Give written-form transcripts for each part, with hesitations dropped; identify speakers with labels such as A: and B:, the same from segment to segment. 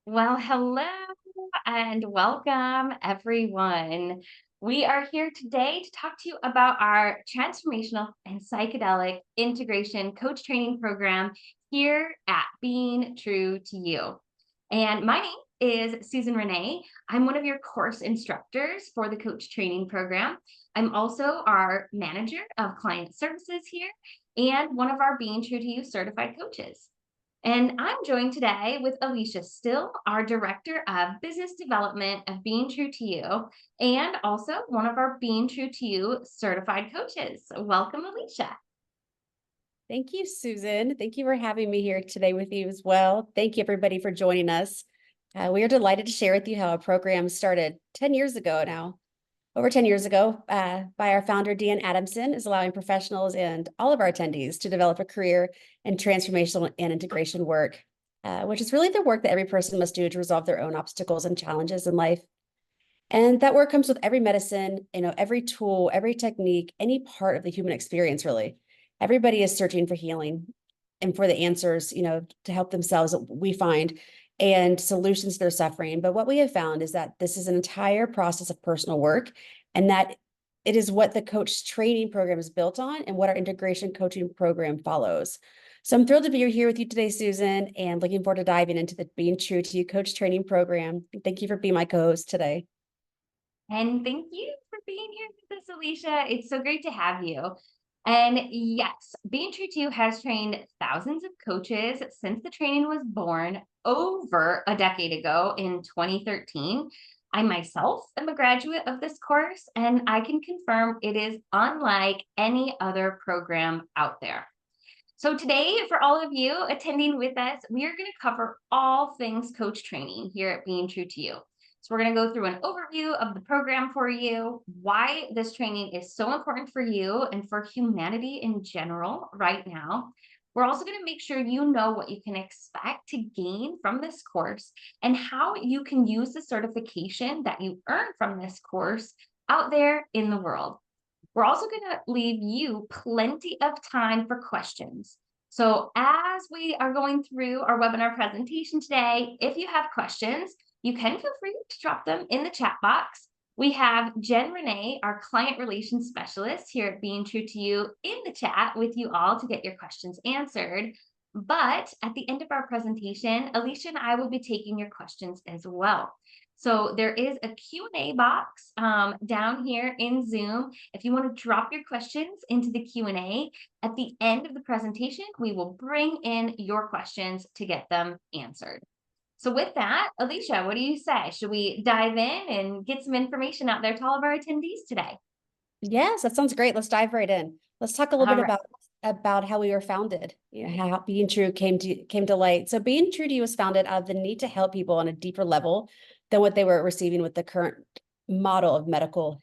A: Well, hello and welcome, everyone. We are here today to talk to you about our transformational and psychedelic integration coach training program here at Being True to You. And my name is Susan Renee. I'm one of your course instructors for the coach training program. I'm also our manager of client services here and one of our Being True to You certified coaches. And I'm joined today with Alicia Still, our Director of Business Development of Being True to You, and also one of our Being True to You certified coaches. Welcome, Alicia.
B: Thank you, Susan. Thank you for having me here today with you as well. Thank you, everybody, for joining us. We are delighted to share with you how a program started 10 years ago now, over 10 years ago, by our founder, Dean Adamson, is allowing professionals and all of our attendees to develop a career in transformational and integration work, which is really the work that every person must do to resolve their own obstacles and challenges in life. And that work comes with every medicine, every tool, every technique, any part of the human experience, really. Everybody is searching for healing and for the answers, to help themselves, we find, and solutions to their suffering. But what we have found is that this is an entire process of personal work, and that it is what the coach training program is built on and what our integration coaching program follows. So I'm thrilled to be here with you today, Susan, and looking forward to diving into the Being True to You coach training program. Thank you for being my co-host today.
A: And thank you for being here with us, Alicia. It's so great to have you. And yes, Being True to You has trained thousands of coaches since the training was born over a decade ago in 2013. I myself am a graduate of this course, and I can confirm it is unlike any other program out there. So today, for all of you attending with us, we are going to cover all things coach training here at Being True to You. So we're going to go through an overview of the program for you, why this training is so important for you and for humanity in general right now. We're also going to make sure you know what you can expect to gain from this course and how you can use the certification that you earn from this course out there in the world. We're also going to leave you plenty of time for questions. So as we are going through our webinar presentation today, if you have questions, you can feel free to drop them in the chat box. We have Jen Renee, our client relations specialist here at Being True to You, in the chat with you all to get your questions answered. But at the end of our presentation, Alicia and I will be taking your questions as well. So there is a Q&A box down here in Zoom. If you want to drop your questions into the Q&A, at the end of the presentation, we will bring in your questions to get them answered. So with that, Alicia, what do you say? Should we dive in and get some information out there to all of our attendees today?
B: Yes, that sounds great. Let's dive right in. Let's talk a little bit about how we were founded, how Being True came to light. So Being True to You was founded out of the need to help people on a deeper level than what they were receiving with the current model of medical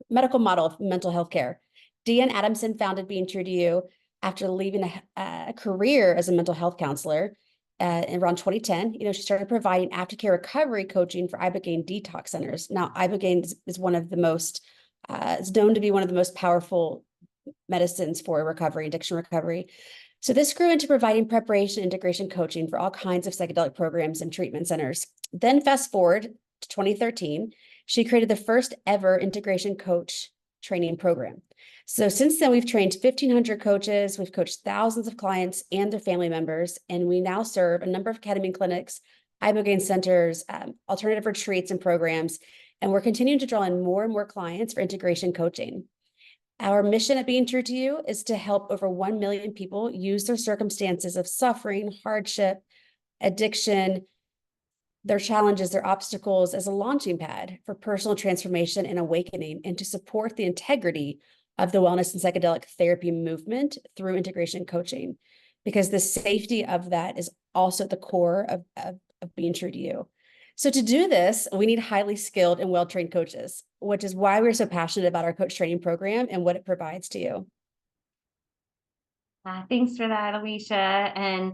B: model of mental health care. Dean Adamson founded Being True to You after leaving a career as a mental health counselor around 2010. She started providing aftercare recovery coaching for ibogaine detox centers. Now, ibogaine is one of the most it's known to be one of the most powerful medicines for recovery, addiction recovery. So this grew into providing preparation integration coaching for all kinds of psychedelic programs and treatment centers. Then fast forward to 2013, she created the first ever integration coach training program. So since then, we've trained 1,500 coaches, we've coached thousands of clients and their family members, and we now serve a number of ketamine clinics, ibogaine centers, alternative retreats and programs, and we're continuing to draw in more and more clients for integration coaching. Our mission at Being True to You is to help over 1 million people use their circumstances of suffering, hardship, addiction, their challenges, their obstacles as a launching pad for personal transformation and awakening, and to support the integrity of the wellness and psychedelic therapy movement through integration coaching, because the safety of that is also at the core of Being True to You. So to do this, we need highly skilled and well-trained coaches, which is why we're so passionate about our coach training program and what it provides to you.
A: Thanks for that, Alicia. And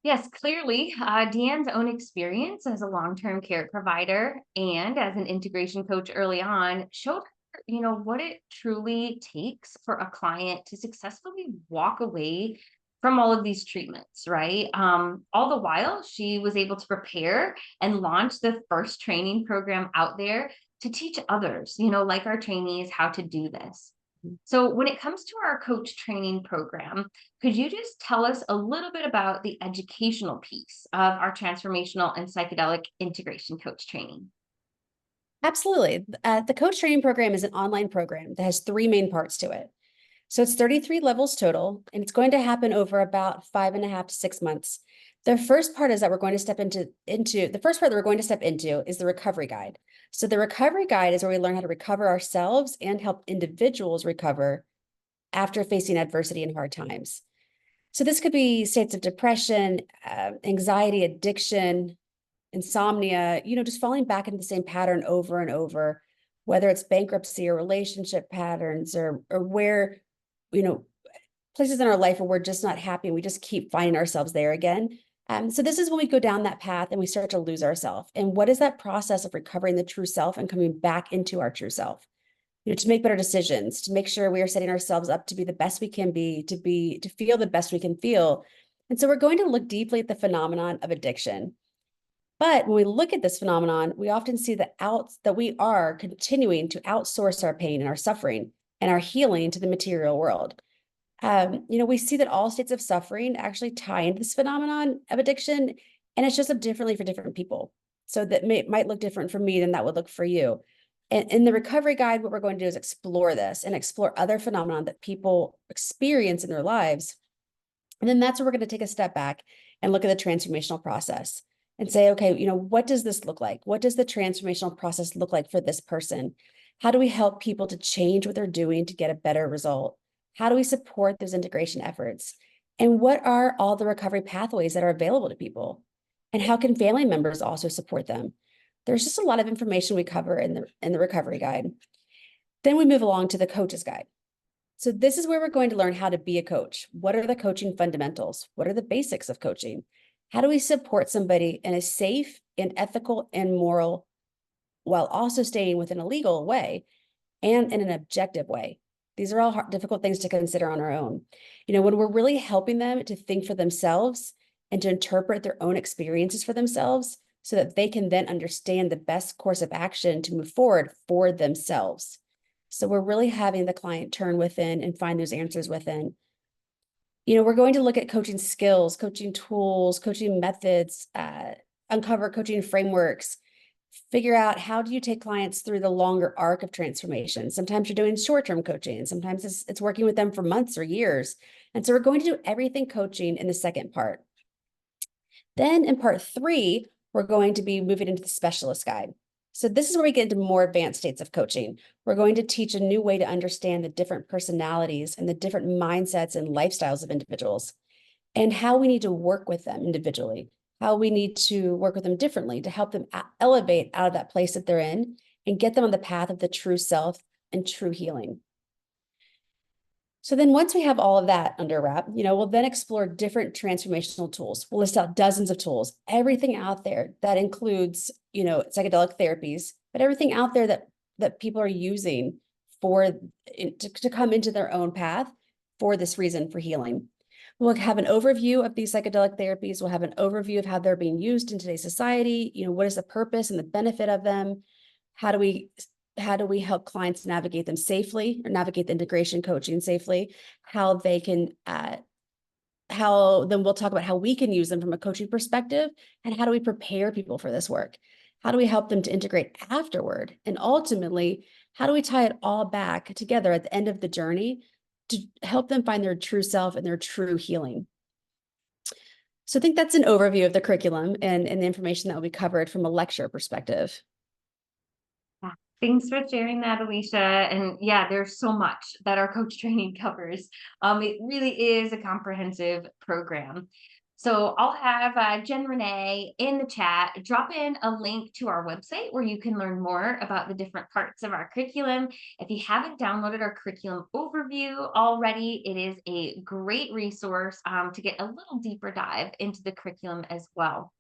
A: yes, clearly, Deanne's own experience as a long-term care provider and as an integration coach early on showed what it truly takes for a client to successfully walk away from all of these treatments, right? All the while, she was able to prepare and launch the first training program out there to teach others, like our trainees, how to do this. So, when it comes to our coach training program, could you just tell us a little bit about the educational piece of our transformational and psychedelic integration coach training?
B: Absolutely. The coach training program is an online program that has three main parts to it. So it's 33 levels total, and it's going to happen over about 5.5 to 6 months. The first part is that we're going to step into the first part that we're going to step into is the recovery guide. So the recovery guide is where we learn how to recover ourselves and help individuals recover after facing adversity and hard times. So this could be states of depression, anxiety, addiction, insomnia, just falling back into the same pattern over and over, whether it's bankruptcy or relationship patterns or where, you know, places in our life where we're just not happy and we just keep finding ourselves there again. So this is when we go down that path and we start to lose ourselves. And what is that process of recovering the true self and coming back into our true self? To make better decisions, to make sure we are setting ourselves up to be the best we can be, to feel the best we can feel. And so we're going to look deeply at the phenomenon of addiction. But when we look at this phenomenon, we often see that we are continuing to outsource our pain and our suffering and our healing to the material world. We see that all states of suffering actually tie into this phenomenon of addiction, and it shows up differently for different people. So that might look different for me than that would look for you. And in the recovery guide, what we're going to do is explore this and explore other phenomena that people experience in their lives. And then that's where we're going to take a step back and look at the transformational process and say, okay, what does this look like? What does the transformational process look like for this person? How do we help people to change what they're doing to get a better result? How do we support those integration efforts? And what are all the recovery pathways that are available to people? And how can family members also support them? There's just a lot of information we cover in the recovery guide. Then we move along to the coach's guide. So this is where we're going to learn how to be a coach. What are the coaching fundamentals? What are the basics of coaching? How do we support somebody in a safe and ethical and moral, while also staying within a legal way and in an objective way? These are all difficult things to consider on our own. When we're really helping them to think for themselves and to interpret their own experiences for themselves so that they can then understand the best course of action to move forward for themselves. So we're really having the client turn within and find those answers within. We're going to look at coaching skills, coaching tools, coaching methods, uncover coaching frameworks, figure out how do you take clients through the longer arc of transformation. Sometimes you're doing short-term coaching, and sometimes it's working with them for months or years. And so we're going to do everything coaching in the second part. Then in part 3, we're going to be moving into the specialist guide. So this is where we get into more advanced states of coaching. We're going to teach a new way to understand the different personalities and the different mindsets and lifestyles of individuals and how we need to work with them individually, how we need to work with them differently to help them elevate out of that place that they're in and get them on the path of the true self and true healing. So then once we have all of that under wrap, we'll then explore different transformational tools. We'll list out dozens of tools, everything out there that includes, psychedelic therapies, but everything out there that people are using to come into their own path for this reason for healing. We'll have an overview of these psychedelic therapies. We'll have an overview of how they're being used in today's society. What is the purpose and the benefit of them? How do we help clients navigate them safely or navigate the integration coaching safely? Then we'll talk about how we can use them from a coaching perspective and how do we prepare people for this work? How do we help them to integrate afterward? And ultimately, how do we tie it all back together at the end of the journey to help them find their true self and their true healing? So I think that's an overview of the curriculum and the information that will be covered from a lecture perspective.
A: Yeah. Thanks for sharing that, Alicia. And yeah, there's so much that our coach training covers. It really is a comprehensive program. So I'll have Jen Renee in the chat drop in a link to our website where you can learn more about the different parts of our curriculum. If you haven't downloaded our curriculum overview already, it is a great resource to get a little deeper dive into the curriculum as well.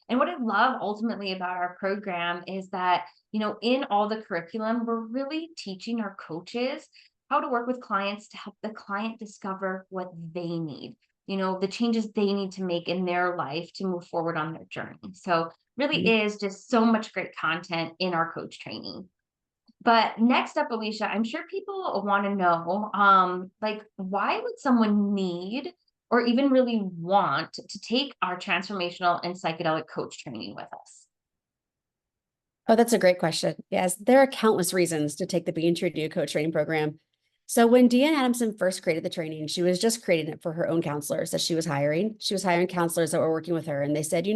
A: And what I love ultimately about our program is that, in all the curriculum, we're really teaching our coaches how to work with clients to help the client discover what they need, the changes they need to make in their life to move forward on their journey. So, really is just so much great content in our coach training. But next up, Alicia, I'm sure people want to know, like, why would someone need or even really want to take our transformational and psychedelic coach training with us?
B: Oh, that's a great question. Yes, there are countless reasons to take the Being True to You coach training program. So when Deanne Adamson first created the training, she was just creating it for her own counselors that she was hiring. She was hiring counselors that were working with her. And they said,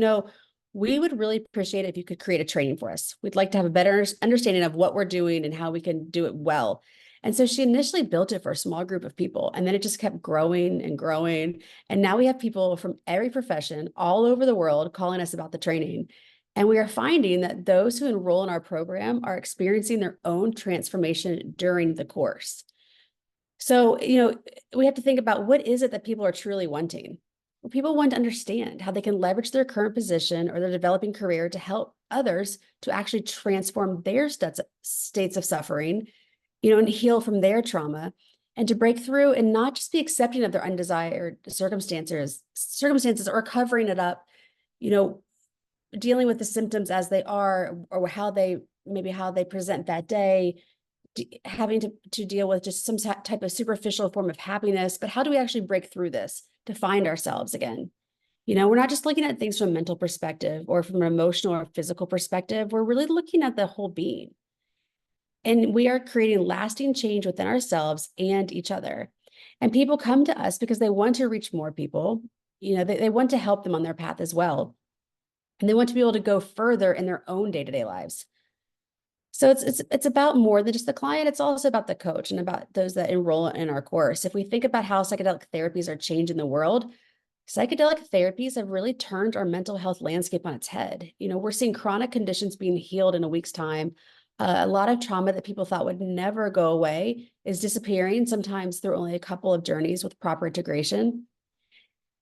B: we would really appreciate it if you could create a training for us. We'd like to have a better understanding of what we're doing and how we can do it well. And so she initially built it for a small group of people, and then it just kept growing and growing. And now we have people from every profession all over the world calling us about the training. And we are finding that those who enroll in our program are experiencing their own transformation during the course. So, we have to think about, what is it that people are truly wanting? Well, people want to understand how they can leverage their current position or their developing career to help others to actually transform their states of suffering, and heal from their trauma, and to break through and not just be accepting of their undesired circumstances or covering it up, you know, dealing with the symptoms as they are, or how they present that day, having to deal with just some type of superficial form of happiness. But how do we actually break through this to find ourselves again? We're not just looking at things from a mental perspective or from an emotional or physical perspective. We're really looking at the whole being. And we are creating lasting change within ourselves and each other. And people come to us because they want to reach more people. They want to help them on their path as well. And they want to be able to go further in their own day-to-day lives. So it's about more than just the client. It's also about the coach and about those that enroll in our course. If we think about how psychedelic therapies are changing the world, psychedelic therapies have really turned our mental health landscape on its head. We're seeing chronic conditions being healed in a week's time. A lot of trauma that people thought would never go away is disappearing, sometimes through only a couple of journeys with proper integration.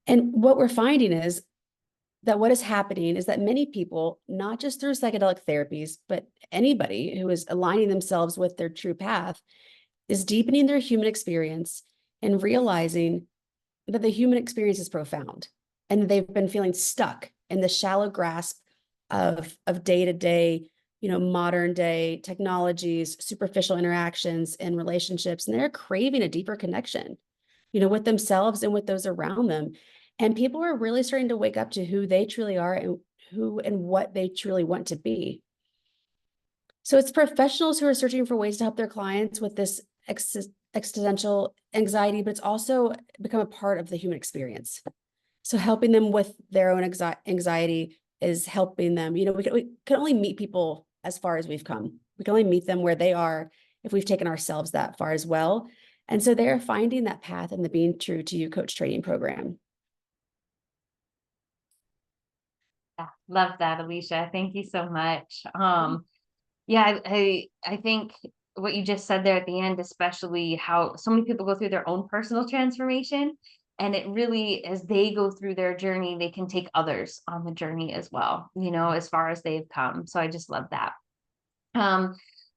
B: And what we're finding is that what is happening is that many people, not just through psychedelic therapies, but anybody who is aligning themselves with their true path, is deepening their human experience and realizing that the human experience is profound, and they've been feeling stuck in the shallow grasp of day-to-day, modern day technologies, superficial interactions and relationships, and they're craving a deeper connection, with themselves and with those around them. And people are really starting to wake up to who they truly are and who and what they truly want to be. So it's professionals who are searching for ways to help their clients with this existential anxiety, but it's also become a part of the human experience. So helping them with their own anxiety is helping them. We can only meet people as far as we've come. We can only meet them where they are if we've taken ourselves that far as well. And so they're finding that path in the Being True to You coach training program.
A: Yeah, love that, Alicia. Thank you so much. Yeah, I think what you just said there at the end, especially how so many people go through their own personal transformation, and it really, as they go through their journey, they can take others on the journey as well, as far as they've come. So I just love that. Um,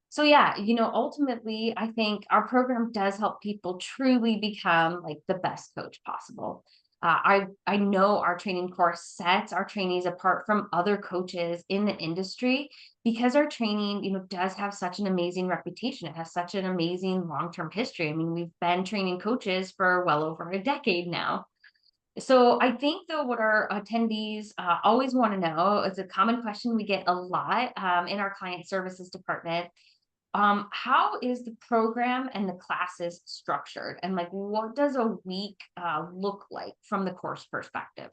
A: so yeah, ultimately, I think our program does help people truly become like the best coach possible. I know our training course sets our trainees apart from other coaches in the industry because our training, does have such an amazing reputation. It has such an amazing long-term history. I mean, we've been training coaches for well over a decade now. So I think though what our attendees always want to know is a common question we get a lot in our client services department. How is the program and the classes structured? And like, what does a week look like from the course perspective?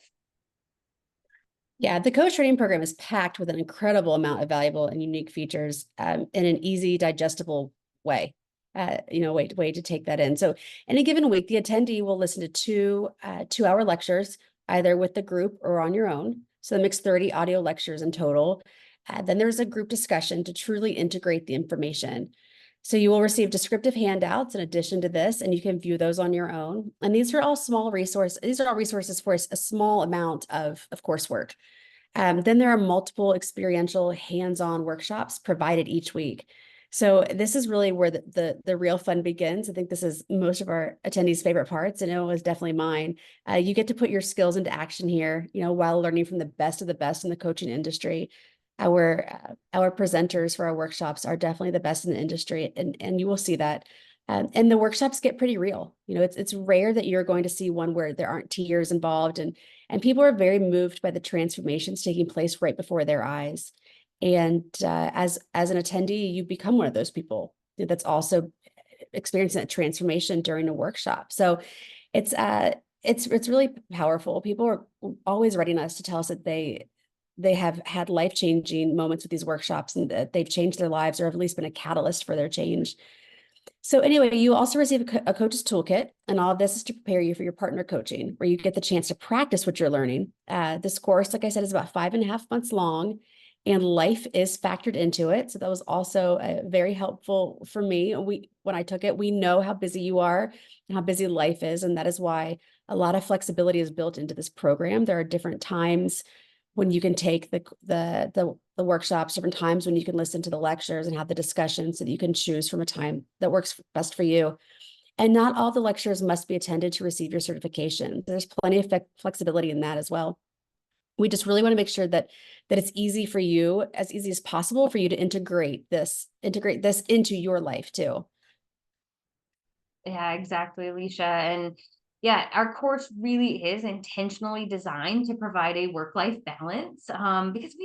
B: Yeah, the coach training program is packed with an incredible amount of valuable and unique features in an easy, digestible way. Way to take that in. So, in a given week, the attendee will listen to two 2-hour lectures, either with the group or on your own. So, that makes 30 audio lectures in total. Then there's a group discussion to truly integrate the information. So you will receive descriptive handouts in addition to this, and you can view those on your own. And these are all small resources. These are all resources for a small amount of coursework. Then there are multiple experiential hands-on workshops provided each week. So this is really where the real fun begins. I think this is most of our attendees' favorite parts, and it was definitely mine. You get to put your skills into action here, while learning from the best of the best in the coaching industry. Our presenters for our workshops are definitely the best in the industry, and you will see that. And the workshops get pretty real. It's rare that you're going to see one where there aren't tears involved, and people are very moved by the transformations taking place right before their eyes. And as an attendee, you become one of those people that's also experiencing that transformation during a workshop. So it's really powerful. People are always writing us to tell us that they have had life-changing moments with these workshops, and that they've changed their lives, or have at least been a catalyst for their change. So anyway, you also receive a coach's toolkit, and all of this is to prepare you for your partner coaching, where you get the chance to practice what you're learning. This course, like I said, is about 5.5 months long, and life is factored into it. So that was also very helpful for me. When I took it, we know how busy you are and how busy life is, and that is why a lot of flexibility is built into this program. There are different times when you can take the workshops, different times when you can listen to the lectures and have the discussions, so that you can choose from a time that works best for you. And not all the lectures must be attended to receive your certification. There's plenty of flexibility in that as well. We just really want to make sure that it's easy for you, as easy as possible for you to integrate this into your life too.
A: Yeah, exactly, Alicia. And yeah, our course really is intentionally designed to provide a work-life balance, because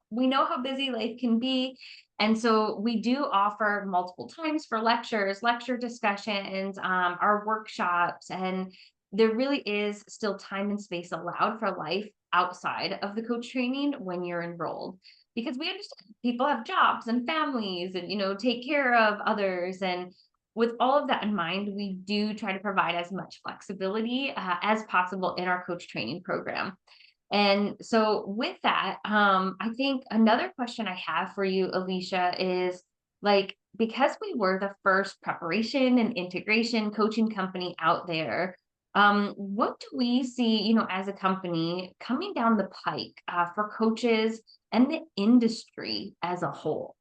A: we know how busy life can be. And so we do offer multiple times for lectures, lecture discussions, our workshops, and there really is still time and space allowed for life outside of the coach training when you're enrolled. Because we understand people have jobs and families and, take care of others. And with all of that in mind, we do try to provide as much flexibility as possible in our coach training program. And so, with that, I think another question I have for you, Alicia, is like, because we were the first preparation and integration coaching company out there, what do we see, as a company coming down the pike for coaches and the industry as a whole?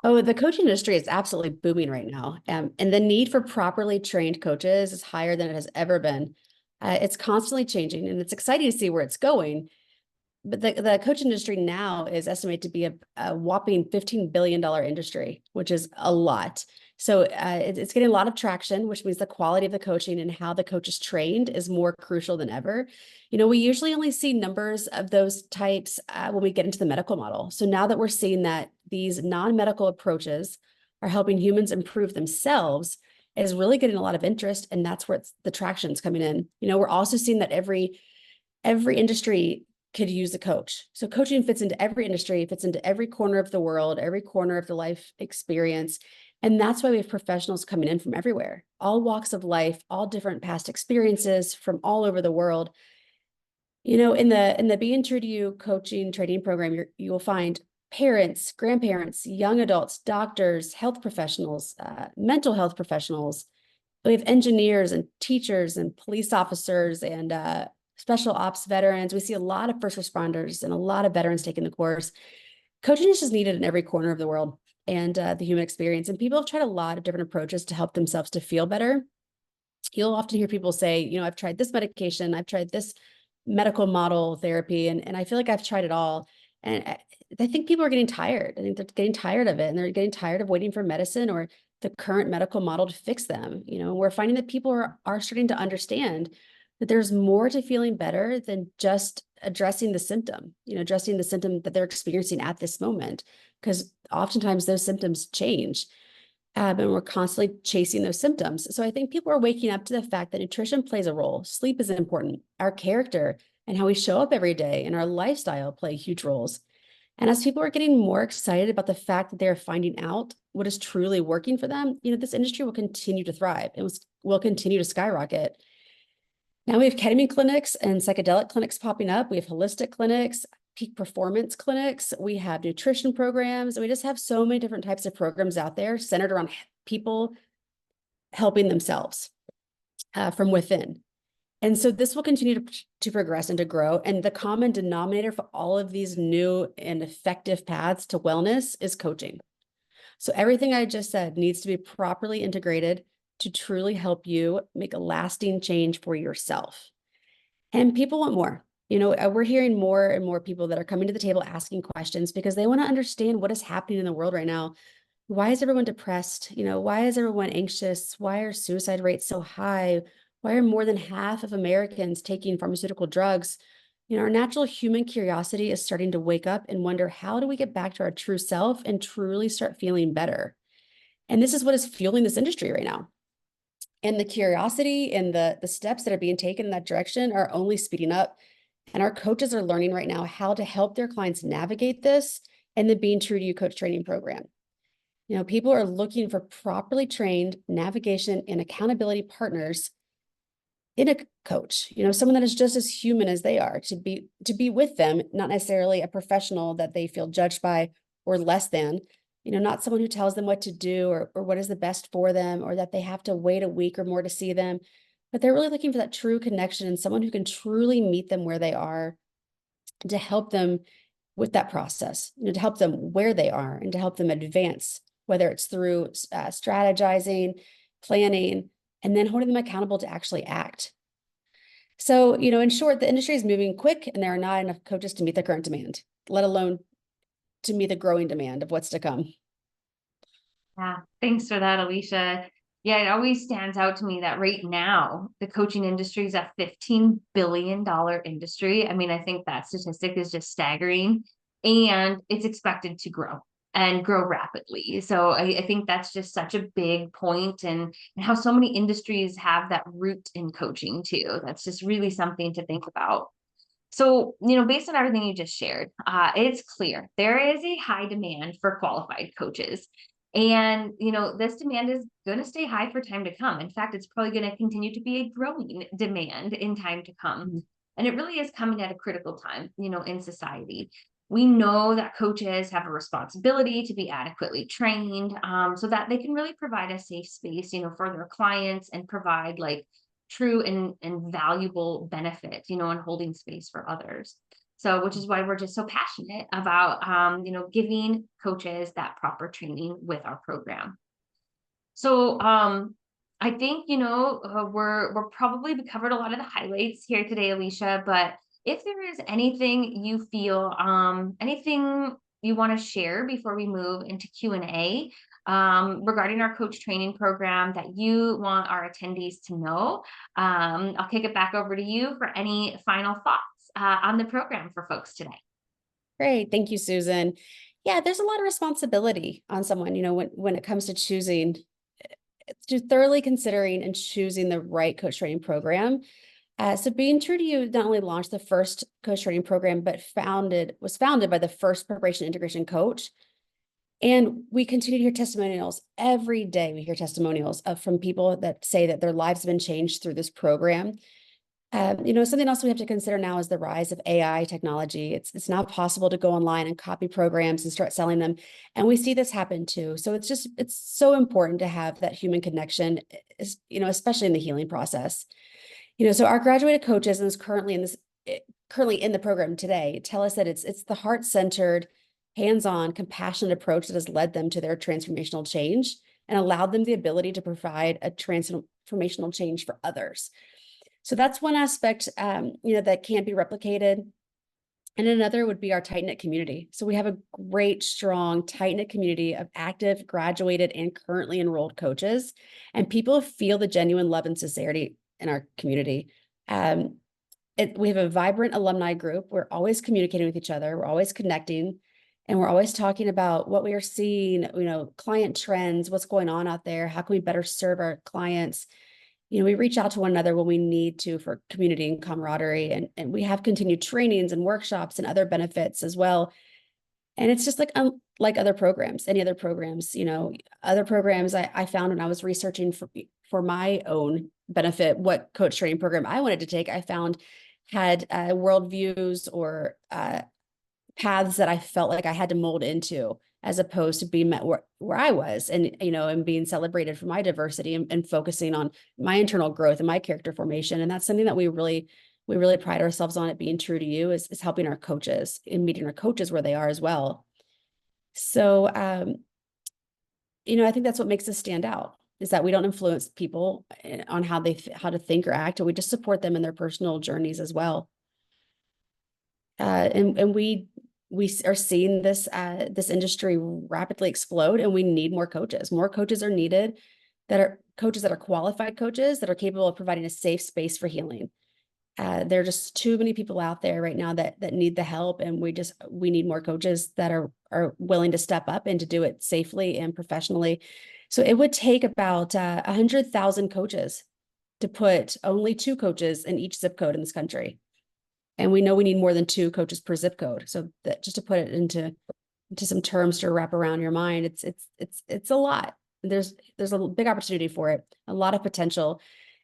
B: Oh, the coaching industry is absolutely booming right now. And the need for properly trained coaches is higher than it has ever been. It's constantly changing, and it's exciting to see where it's going. But the coach industry now is estimated to be a whopping $15 billion industry, which is a lot. So it's getting a lot of traction, which means the quality of the coaching and how the coach is trained is more crucial than ever. We usually only see numbers of those types when we get into the medical model. So now that we're seeing that these non-medical approaches are helping humans improve themselves, is really getting a lot of interest, and that's where the traction's coming in. We're also seeing that every industry could use a coach. So coaching fits into every industry, fits into every corner of the world, every corner of the life experience. And that's why we have professionals coming in from everywhere, all walks of life, all different past experiences from all over the world. In the Being True to You coaching training program, you will find parents, grandparents, young adults, doctors, health professionals, mental health professionals. We have engineers and teachers and police officers and special ops veterans. We see a lot of first responders and a lot of veterans taking the course. Coaching is just needed in every corner of the world and the human experience. And people have tried a lot of different approaches to help themselves to feel better. You'll often hear people say, I've tried this medication, I've tried this medical model therapy, and I feel like I've tried it all. And I think people are getting tired. I think they're getting tired of it, and they're getting tired of waiting for medicine or the current medical model to fix them. We're finding that people are starting to understand that there's more to feeling better than just addressing the symptom, addressing the symptom that they're experiencing at this moment, because oftentimes those symptoms change. And we're constantly chasing those symptoms. So I think people are waking up to the fact that nutrition plays a role. Sleep is important. Our character and how we show up every day and our lifestyle play huge roles. And as people are getting more excited about the fact that they're finding out what is truly working for them, this industry will continue to thrive. It will continue to skyrocket. Now we have ketamine clinics and psychedelic clinics popping up. We have holistic clinics, peak performance clinics. We have nutrition programs. We just have so many different types of programs out there centered around people helping themselves from within. And so this will continue to progress and to grow. And the common denominator for all of these new and effective paths to wellness is coaching. So everything I just said needs to be properly integrated to truly help you make a lasting change for yourself. And people want more. We're hearing more and more people that are coming to the table asking questions because they want to understand what is happening in the world right now. Why is everyone depressed? Why is everyone anxious? Why are suicide rates so high? Why are more than half of Americans taking pharmaceutical drugs? Our natural human curiosity is starting to wake up and wonder, how do we get back to our true self and truly start feeling better? And this is what is fueling this industry right now. And the curiosity and the steps that are being taken in that direction are only speeding up. And our coaches are learning right now how to help their clients navigate this in the Being True to You coach training program. People are looking for properly trained navigation and accountability partners in a coach, someone that is just as human as they are, to be with them, not necessarily a professional that they feel judged by or less than, not someone who tells them what to do or what is the best for them, or that they have to wait a week or more to see them. But they're really looking for that true connection and someone who can truly meet them where they are, to help them with that process, to help them where they are and to help them advance, whether it's through strategizing, planning, and then holding them accountable to actually act. So, in short, the industry is moving quick and there are not enough coaches to meet the current demand, let alone to meet the growing demand of what's to come.
A: Yeah, thanks for that, Alicia. Yeah, it always stands out to me that right now the coaching industry is a $15 billion industry. I mean, I think that statistic is just staggering, and it's expected to grow and grow rapidly. So I think that's just such a big point, and how so many industries have that root in coaching too. That's just really something to think about. So, based on everything you just shared, it's clear there is a high demand for qualified coaches. And, this demand is going to stay high for time to come. In fact, it's probably going to continue to be a growing demand in time to come.
B: Mhm.
A: And it really is coming at a critical time, in society. We know that coaches have a responsibility to be adequately trained, so that they can really provide a safe space, for their clients, and provide like true and valuable benefit, and holding space for others. So, which is why we're just so passionate about, giving coaches that proper training with our program. So, I think, we're probably covered a lot of the highlights here today, Alicia, but if there is anything you feel, anything you want to share before we move into Q&A, regarding our coach training program that you want our attendees to know, I'll kick it back over to you for any final thoughts, on the program for folks today.
B: Great. Thank you, Susan. Yeah, there's a lot of responsibility on someone, when it comes to choosing, to thoroughly considering and choosing the right coach training program. So Being True to You not only launched the first coach training program, but was founded by the first preparation integration coach. And we continue to hear testimonials every day. We hear testimonials from people that say that their lives have been changed through this program. Something else we have to consider now is the rise of AI technology. It's now possible to go online and copy programs and start selling them. And we see this happen too. So it's so important to have that human connection, especially in the healing process. So our graduated coaches, and is currently in the program today, tell us that it's the heart-centered, hands-on, compassionate approach that has led them to their transformational change and allowed them the ability to provide a transformational change for others. So that's one aspect, that can't be replicated. And another would be our tight-knit community. So we have a great, strong, tight-knit community of active, graduated, and currently enrolled coaches, and people feel the genuine love and sincerity in our community. We have a vibrant alumni group. We're always communicating with each other. We're always connecting, and we're always talking about what we are seeing, client trends, what's going on out there. How can we better serve our clients? We reach out to one another when we need to for community and camaraderie, and we have continued trainings and workshops and other benefits as well. And it's just like other programs, any other programs, other programs I found when I was researching for my own benefit, what coach training program I wanted to take, I found had worldviews or paths that I felt like I had to mold into. as opposed to being met where I was, and, and being celebrated for my diversity, and focusing on my internal growth and my character formation. And that's something that we really pride ourselves on, at Being True to You, is helping our coaches and meeting our coaches where they are as well. So, I think that's what makes us stand out, is that we don't influence people on how how to think or act, and we just support them in their personal journeys as well. And we are seeing this industry rapidly explode, and we need more coaches. More coaches are needed, that are coaches that are qualified coaches that are capable of providing a safe space for healing. There are just too many people out there right now that need the help, and we need more coaches that are willing to step up and to do it safely and professionally. So it would take about 100,000 coaches to put only 2 coaches in each zip code in this country. And we know we need more than 2 coaches per zip code. So that, just to put it into some terms to wrap around your mind, it's a lot. There's a big opportunity for it, a lot of potential.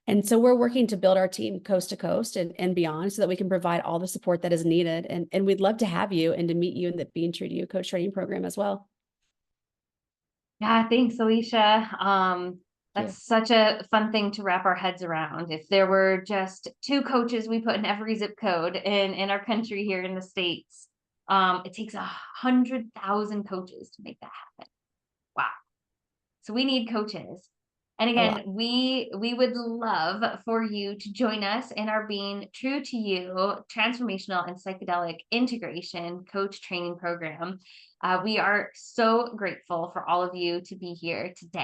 B: And so we're working to build our team coast to coast and beyond, so that we can provide all the support that is needed. And we'd love to have you and to meet you in the Being True to You coach training program as well.
A: Yeah, thanks, Alicia.
B: Thank you.
A: That's such a fun thing to wrap our heads around. If there were just 2 coaches we put in every zip code in our country here in the States, it takes 100,000 coaches to make that happen. Wow. So we need coaches. And
B: A
A: again,
B: lot.
A: we would love for you to join us in our Being True to You transformational and psychedelic integration coach training program. We are so grateful for all of you to be here today.